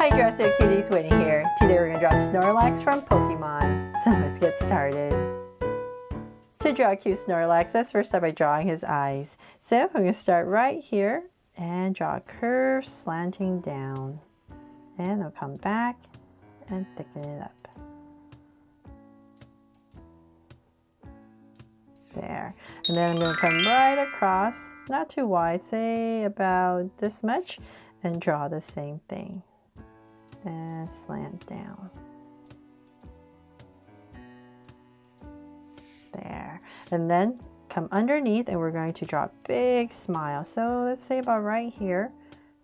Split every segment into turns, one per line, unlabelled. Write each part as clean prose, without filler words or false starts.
Hi Dresser Cuties, Winnie here. Today we're going to draw Snorlax from Pokemon. So let's get started. To draw cute Snorlax, let's first start by drawing his eyes. So I'm going to start right here and draw a curve slanting down. And I'll come back and thicken it up. There. And then I'm going to come right across, not too wide, say about this much, and draw the same thing. And slant down. There. And then come underneath and we're going to draw a big smile. So let's say about right here.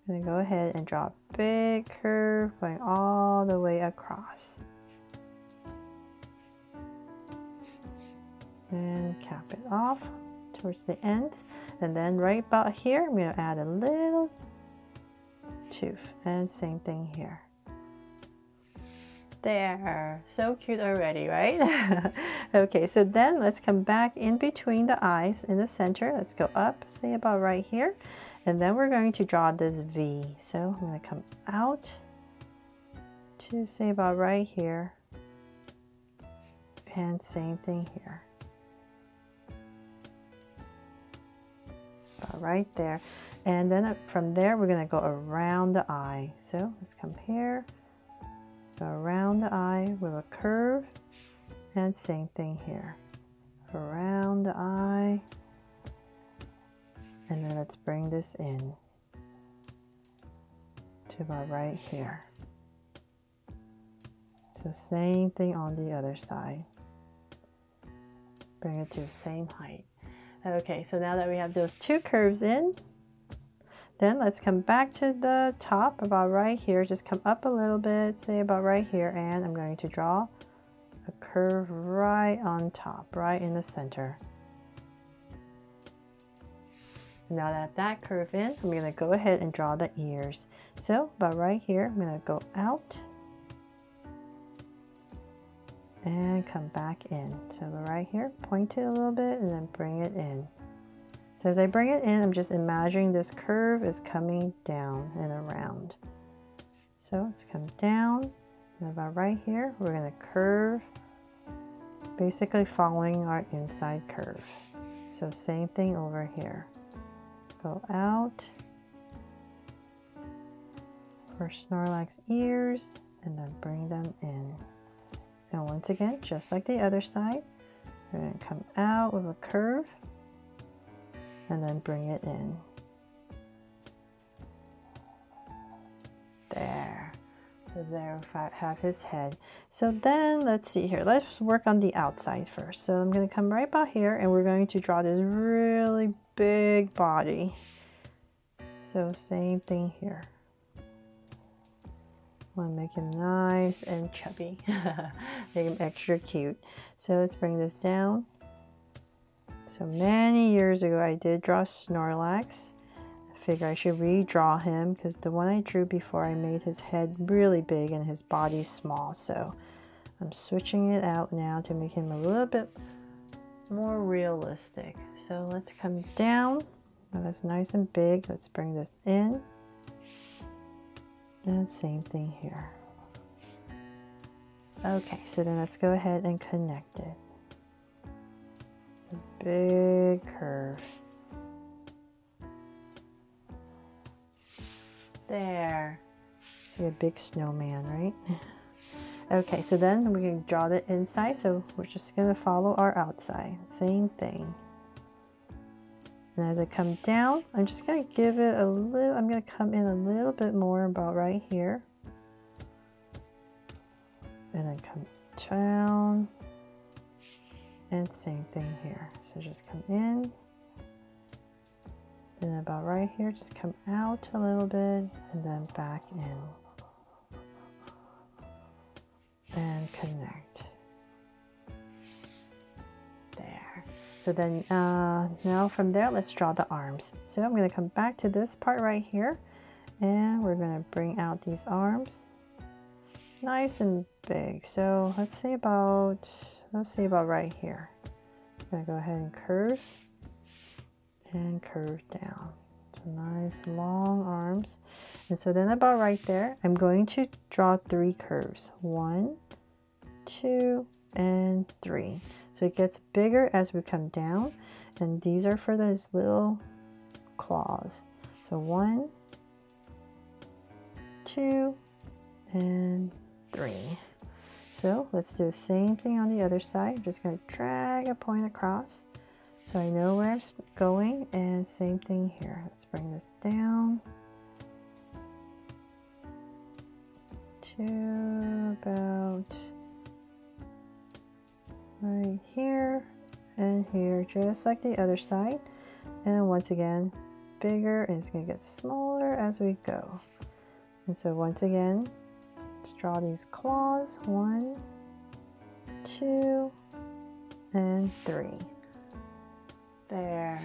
I'm going to go ahead and draw a big curve going all the way across. And cap it off towards the ends. And then right about here, I'm going to add a little tooth. And same thing here. There, so cute already, right? Okay, so then let's come back in between the eyes in the center. Let's go up, say about right here. And then we're going to draw this V. So I'm going to come out to say about right here. And same thing here. About right there. And then from there, we're going to go around the eye. So let's come here. Go around the eye with a curve, and same thing here. Around the eye, and then let's bring this in to about right here. So same thing on the other side. Bring it to the same height. Okay, so now that we have those two curves in, then let's come back to the top about right here. Just come up a little bit, say about right here, and I'm going to draw a curve right on top, right in the center. Now that that curve in, I'm going to go ahead and draw the ears. So about right here, I'm going to go out and come back in. So right here, point it a little bit and then bring it in. So as I bring it in, I'm just imagining this curve is coming down and around. So let's come down, and about right here, we're going to curve, basically following our inside curve. So same thing over here. Go out for Snorlax ears, and then bring them in. And once again, just like the other side, we're going to come out with a curve, and then bring it in. There. So there we have his head. So then let's see here. Let's work on the outside first. So I'm going to come right about here and we're going to draw this really big body. So same thing here. Want to make him nice and chubby. Make him extra cute. So let's bring this down. So many years ago, I did draw Snorlax. I figure I should redraw him because the one I drew before, I made his head really big and his body small. So I'm switching it out now to make him a little bit more realistic. So let's come down. Now that's nice and big. Let's bring this in. And same thing here. Okay, so then let's go ahead and connect it. Big curve. There. See a big snowman, right? Okay, so then we're going to draw the inside, so we're just going to follow our outside. Same thing. And as I come down, I'm just going to give it a little, I'm going to come in a little bit more about right here. And then come down. And same thing here. So just come in. And about right here, just come out a little bit and then back in. And connect. There. So then now from there, let's draw the arms. So I'm going to come back to this part right here. And we're going to bring out these arms. Nice and big. So let's say about right here. I'm going to go ahead and curve down. So So nice long arms. And so then about right there, I'm going to draw 3 curves. 1, 2, and 3. So it gets bigger as we come down, and these are for those little claws. So 1, 2, and 3. So let's do the same thing on the other side. I'm just going to drag a point across so I know where I'm going, and same thing here. Let's bring this down to about right here and here, just like the other side. And once again, bigger, and it's going to get smaller as we go. And so once again, let's draw these claws. 1, 2, and 3. There.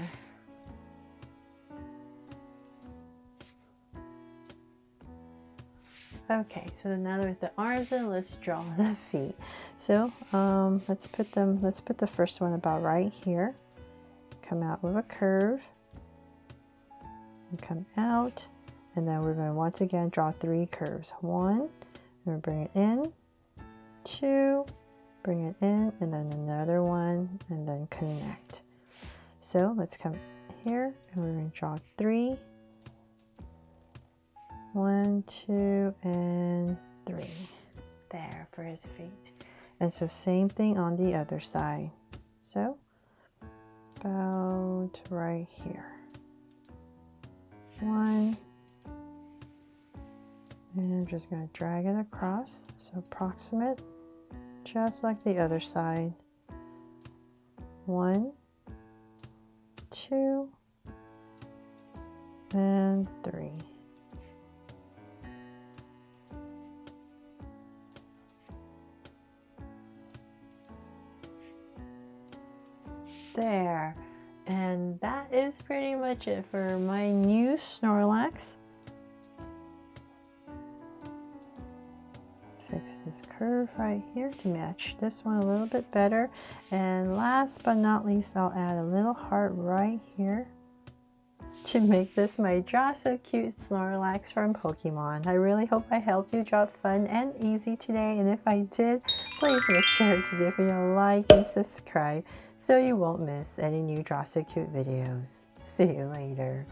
Okay, so now with the arms in, let's draw the feet. So let's put the first one about right here. Come out with a curve. And come out, and then we're going to once again draw 3 curves. 1, and bring it in. 2, bring it in, and then another one, and then connect. So let's come here, and we're going to draw 3. 1, 2, and 3. There for his feet. And so same thing on the other side. So about right here. 1, and I'm just going to drag it across, so approximate, just like the other side. 1, 2, and 3. There. And that is pretty much it for my new Snorlax. Fix this curve right here to match this one a little bit better. And last but not least, I'll add a little heart right here to make this my Draw So Cute Snorlax from Pokemon. I really hope I helped you draw fun and easy today, and if I did, please make sure to give me a like and subscribe so you won't miss any new Draw So Cute videos. See you later.